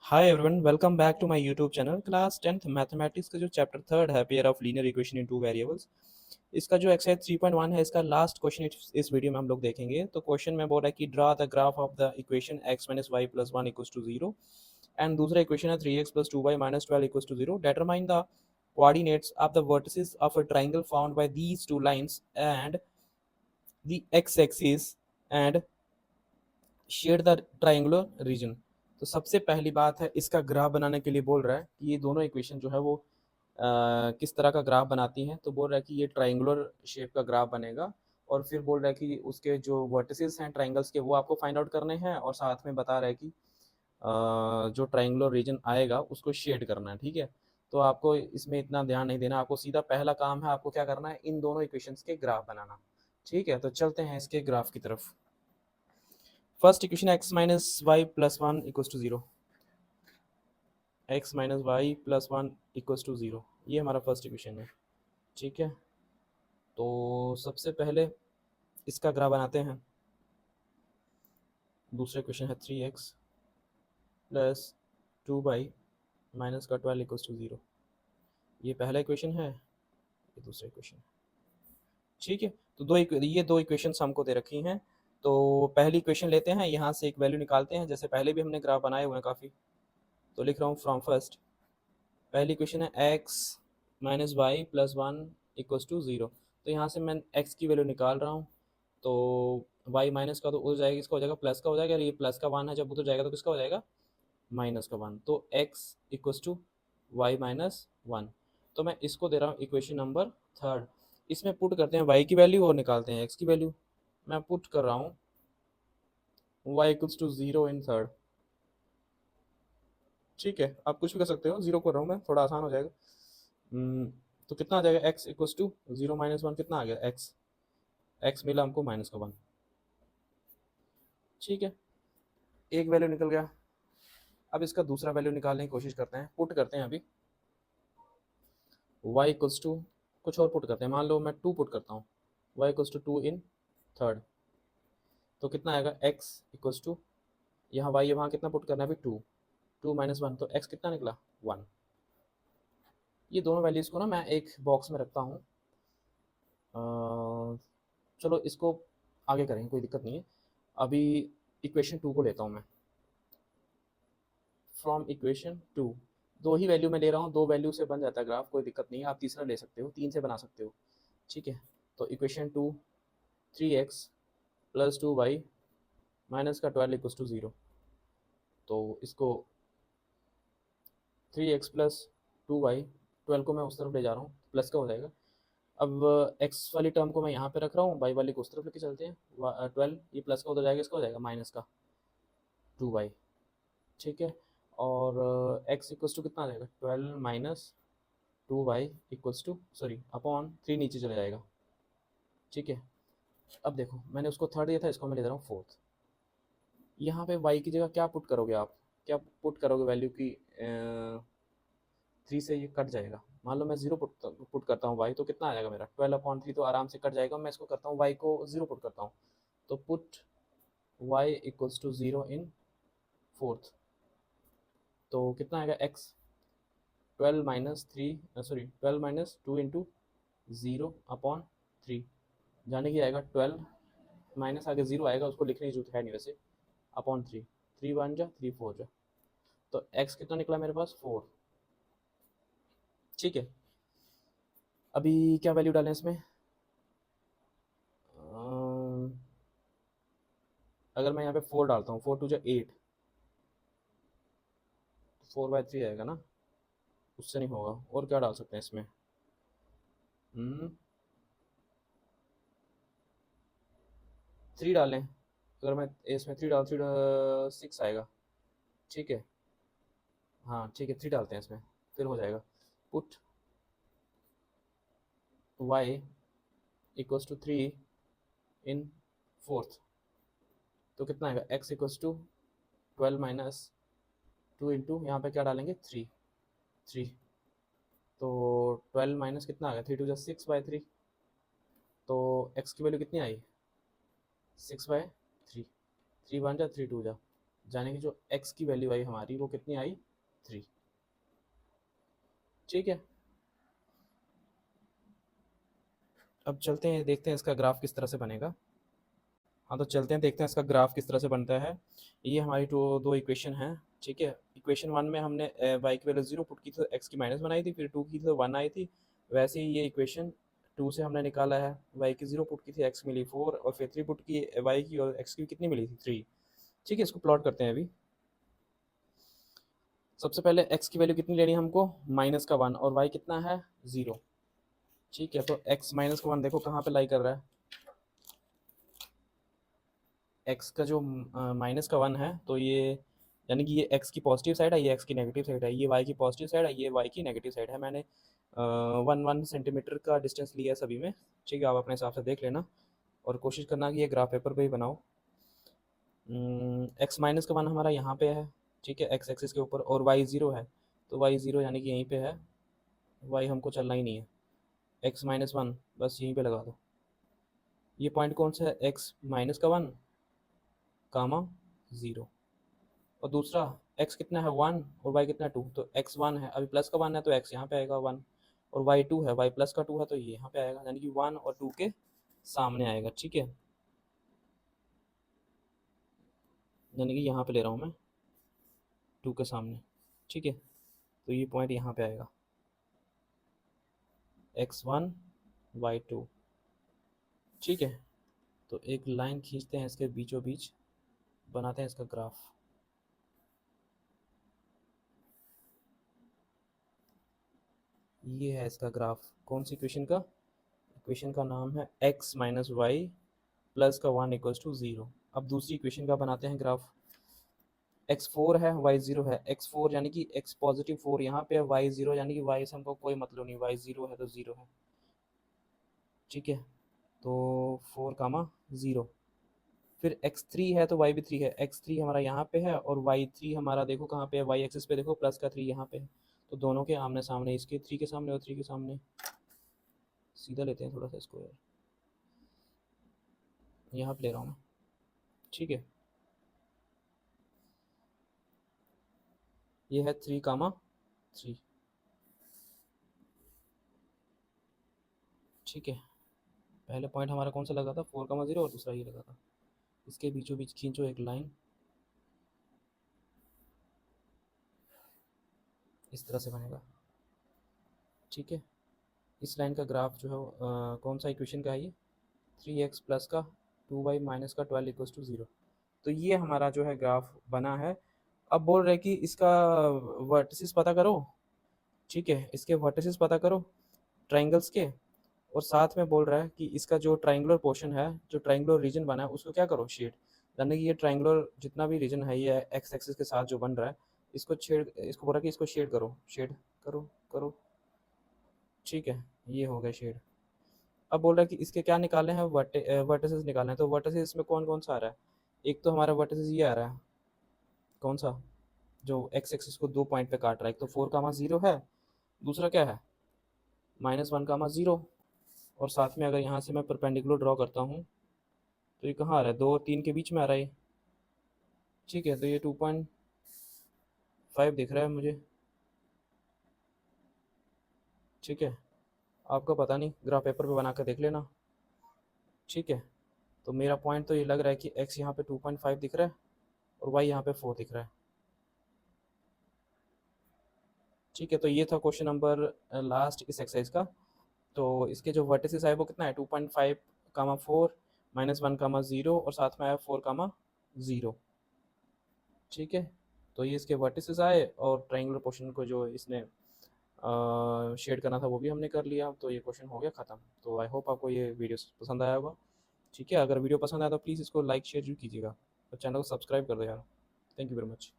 Hi everyone, welcome back to my YouTube channel. Class 10th mathematics का जो chapter third है, pair of linear equation in two variables, इसका जो exercise 3.1 है, इसका लास्ट क्वेश्चन इस वीडियो में हम लोग देखेंगे। तो क्वेश्चन में बोल रहा है कि draw the graph of the equation x minus y plus one equals to zero, and दूसरा इक्वेशन है 3x plus two y minus 12 equals to zero. Determine the coordinates of the vertices of a triangle formed by these two lines and the x-axis and share the triangular region. तो सबसे पहली बात है, इसका graph बनाने के लिए बोल रहा है कि ये दोनों इक्वेशन जो है वो किस तरह का ग्राफ बनाती हैं। तो बोल रहा है कि ये ट्राइंगुलर शेप का ग्राफ बनेगा, और फिर बोल रहा है कि उसके जो वर्टिसेस हैं ट्राइंगल्स के वो आपको फाइंड आउट करने हैं, और साथ में बता रहा है कि जो ट्राइंगुलर रीजन आएगा उसको शेड करना है। ठीक है, तो आपको इसमें इतना ध्यान नहीं देना, आपको सीधा पहला काम है, आपको क्या करना है, इन दोनों इक्वेशंस के ग्राफ बनाना। ठीक है, तो चलते हैं इसके ग्राफ की तरफ। First equation x minus y plus one equals to zero, x minus y plus one equals to zero, ये हमारा फर्स्ट इक्वेशन है। ठीक है, तो सबसे पहले इसका ग्राफ बनाते हैं। दूसरा इक्वेशन है 3x plus two by minus का 12 इक्वल्स टू जीरो, ये पहला इक्वेशन है, ये दूसरा इक्वेशन है। ठीक है, तो ये दो इक्वेशंस हमको दे रखी हैं। तो पहली इक्वेशन लेते हैं, यहाँ से एक वैल्यू निकालते हैं, जैसे पहले भी हमने ग्राफ बनाए हुए हैं काफ़ी। तो लिख रहा हूँ फ्रॉम फर्स्ट। पहली क्वेश्चन है x minus y plus one equals to zero. तो यहाँ से मैं x की वैल्यू निकाल रहा हूँ। तो y माइनस का तो उधर जाएगा, इसका हो जाएगा प्लस का हो जाएगा, और ये प्लस का वन है, जब उधर जाएगा तो किसका हो जाएगा, माइनस का वन। तो x equals to y minus one. तो मैं इसको दे रहा हूँ इक्वेशन नंबर थर्ड। इसमें पुट करते हैं y की वैल्यू और निकालते हैं x की वैल्यू। मैं पुट कर रहा हूँ y equals to zero in third. ठीक है, आप कुछ भी कर सकते हो, जीरो कर रहा हूँ मैं, थोड़ा आसान हो जाएगा। तो कितना आ जाएगा, x equals to zero minus one, कितना आ गया, x मिला हमको माइनस का वन। ठीक है, एक वैल्यू निकल गया। अब इसका दूसरा वैल्यू निकालने की कोशिश करते हैं, पुट करते हैं अभी y इक्वल्स टू, कुछ और पुट करते हैं, मान लो मैं टू पुट करता हूँ, y equals to two in third. तो कितना आएगा, x इक्वल्स टू, यहाँ y है, वहाँ कितना पुट करना है अभी, टू, टू माइनस वन, तो x कितना निकला, वन। ये दोनों वैल्यूज़ को ना मैं एक बॉक्स में रखता हूँ। चलो इसको आगे करेंगे, कोई दिक्कत नहीं है। अभी इक्वेशन टू को लेता हूँ मैं। फ्रॉम इक्वेशन टू, दो ही वैल्यू में ले रहा हूँ, दो वैल्यू से बन जाता है ग्राफ, कोई दिक्कत नहीं है, आप तीसरा ले सकते हो, तीन से बना सकते हो। ठीक है, तो equation two, three x plus two y minus का 12 इक्वल्स टू ज़ीरो। तो इसको three x plus two y, twelve को मैं उस तरफ ले जा रहा हूँ, प्लस का हो जाएगा। अब एक्स वाली टर्म को मैं यहाँ पे रख रहा हूँ, वाई वाली को उस तरफ लेके चलते हैं। ट्वेल्व, ये प्लस का उधर जाएगा, इसका हो जाएगा माइनस का टू वाई। ठीक है, और एक्स इक्वल्स टू कितना आ जाएगा, twelve minus two y equals to, sorry upon three, नीचे चले जाएगा। ठीक है, अब देखो मैंने उसको थर्ड दिया था, इसको मैं ले रहा हूँ फोर्थ। यहाँ पे वाई की जगह क्या पुट करोगे आप, क्या पुट करोगे वैल्यू की, थ्री से ये कट जाएगा। मान लो मैं जीरो पुट करता हूँ वाई, तो कितना आ जाएगा मेरा, ट्वेल्व अपॉन थ्री, तो आराम से कट जाएगा। मैं इसको करता हूँ वाई को जीरो पुट करता हूँ, तो put Y equals to zero in fourth. तो कितना आएगा, x twelve minus three, sorry twelve minus two into zero upon three, जाने की आएगा ट्वेल्व माइनस आगे जीरो आएगा, उसको लिखने की जरूरत है नहीं वैसे, अपॉन थ्री, थ्री वन जा थ्री फोर जा, तो एक्स कितना निकला मेरे पास, फोर। ठीक है, अभी क्या वैल्यू डालें इसमें, अगर मैं यहाँ पे फोर डालता हूँ, फोर टू जा एट, फोर बाई थ्री आएगा ना, उससे नहीं होगा। और क्या डाल सकते हैं इसमें, थ्री डालें, अगर मैं इसमें थ्री डाल, थ्री सिक्स आएगा। ठीक है, हाँ ठीक है, थ्री डालते हैं इसमें, फिर हो जाएगा। Put Y equals to three in fourth, तो कितना आएगा, X equals to twelve minus two into, यहाँ पे क्या डालेंगे, थ्री, थ्री, तो ट्वेल्व माइनस कितना आ गया, थ्री टू जा सिक्स बाई थ्री, तो एक्स की वैल्यू कितनी आई, six by three, three one जा थ्री टू जा, यानी कि जो x की वैल्यू आई हमारी वो कितनी आई 3। ठीक है, अब चलते हैं देखते हैं इसका ग्राफ किस तरह से बनेगा। हाँ तो चलते हैं देखते हैं इसका ग्राफ किस तरह से बनता है। ये हमारी दो दो इक्वेशन हैं। ठीक है, इक्वेशन 1 में हमने y की वैल्यू 0 पुट की थी तो x की माइनस बनाई थी, फिर 2 की थी तो 1 आई थी। वैसे ही ये इक्वेशन 2 से हमने निकाला है, y की 0 पुट की थी, x मिली 4, और फिर 3 पुट की y की, और x की कितनी मिली थी 3। ठीक है, इसको प्लॉट करते हैं अभी। सबसे पहले x की वैल्यू कितनी लेनी है हमको, -1, और y कितना है 0। ठीक है, तो x -1 देखो कहाँ पे लाई कर रहा है, x का जो -1 है तो ये यानी कि ये x की पॉजिटिव साइड है, ये x की नेगेटिव साइड है, ये y की पॉजिटिव साइड है, ये y की नेगेटिव साइड है। मैंने 1 सेंटीमीटर का डिस्टेंस लिया है सभी में। ठीक है, आप अपने हिसाब से देख लेना और कोशिश करना कि ये ग्राफ पेपर पे ही बनाओ। x -1 हमारा यहाँ पे है। ठीक है, x एक्सिस के ऊपर, और y 0 है, तो y 0 यानी कि यहीं पे है, y हमको चलना ही नहीं है। x -1 बस यहीं पे लगा दो। ये पॉइंट कौन सा है, x-1 कामा 0, और दूसरा x कितना है 1 और y कितना है 2, तो x 1 है, अभी प्लस का 1 है तो x यहाँ पे आएगा 1, और y 2 है, y प्लस का 2 है तो ये यहाँ पे आएगा, यानी कि 1 और 2 के सामने आएगा। ठीक है, यानी कि यहाँ पे ले रहा हूँ मैं 2 के सामने। ठीक है, तो ये पॉइंट यहाँ पे आएगा x1 y2। ठीक है, तो एक लाइन खींचते हैं इसके बीचों बीच, बनाते हैं इसका ग्राफ। ये है इसका ग्राफ, कौन सी इक्वेशन का, इक्वेशन का नाम है x - y प्लस का 1 = 0। अब दूसरी इक्वेशन का बनाते हैं ग्राफ। x4 है, y0 है, x4 यानी कि x पॉजिटिव 4 यहाँ पे है, y0 यानी कि y से हमको कोई मतलब नहीं, y0 है तो 0 है। ठीक है, तो 4 कामा 0, फिर x3 है तो y भी 3 है, x3 हमारा यहाँ पे है, और y3 हमारा देखो कहाँ पे है, y एक्सिस पे देखो प्लस का 3 यहाँ पे है, तो दोनों के आमने सामने, इसके 3 के सामने और 3 के सामने। सीधा लेते हैं थोड़ा सा इसको यार, यहाँ पे ले रहा हूँ मैं। ठीक है, ये है 3, 3। ठीक है, पहले पॉइंट हमारा कौन सा लगा था, 4, 0, और दूसरा ये लगा था। इसके बीचों बीच खींचो एक लाइन, इस तरह से बनेगा। ठीक है, इस लाइन का ग्राफ जो है कौन सा इक्वेशन का है ये, 3x प्लस का 2y माइनस का 12 = 0। तो ये हमारा जो है ग्राफ बना है। अब बोल रहे कि इसका वर्टिसेस पता करो। ठीक है, इसके वर्टिसेस पता करो ट्राइंगल्स के, और साथ में बोल रहा है कि इसका जो ट्राइंगुलर पोर्शन है, जो ट्राइंगुलर रीजन बना है उसको क्या करो, शेड। यानी कि ये ट्राइंगुलर जितना भी रीजन है ये एक्स एक्सिस के साथ जो बन रहा है, इसको छेड़, इसको बोला कि इसको शेड करो, शेड करो करो। ठीक है, ये हो गया शेड। अब बोल रहा है कि इसके क्या निकालने हैं, वर्टिसेस निकालने हैं। तो वर्टिसेस इसमें कौन कौन सा आ रहा है, एक तो हमारा वर्टिसेस ये आ रहा है, कौन सा, जो एक्स एक्सिस को 2 पॉइंट पे काट रहा है, एक तो 4, 0 है, दूसरा क्या है -1, 0। और साथ में अगर यहाँ से मैं परपेंडिकुलर ड्रॉ करता हूँ तो ये कहाँ आ रहा है, 2, 3 के बीच में आ रहा है। ठीक है, तो ये 2.5 दिख रहा है मुझे। ठीक है, आपका पता नहीं, ग्राफ पेपर पे बना कर देख लेना। ठीक है, तो मेरा पॉइंट तो ये लग रहा है कि x यहाँ पे 2.5 दिख रहा है और y यहाँ पे 4 दिख रहा है। ठीक है, तो ये था क्वेश्चन नंबर लास्ट इस एक्सरसाइज का। तो इसके जो वर्टिसेस आए वो कितना है, 2.5, 4, -1, 0, और साथ में आया 4, 0। ठीक है, तो ये इसके वर्टिसेस आए, और ट्राइंगुलर पोर्शन को जो इसने शेड करना था वो भी हमने कर लिया। तो ये क्वेश्चन हो गया ख़त्म। तो आई होप आपको ये वीडियो पसंद आया होगा। ठीक है, अगर वीडियो पसंद आया तो प्लीज़ इसको लाइक शेयर जरूर कीजिएगा, और चैनल को सब्सक्राइब कर दो यार। Thank you very much.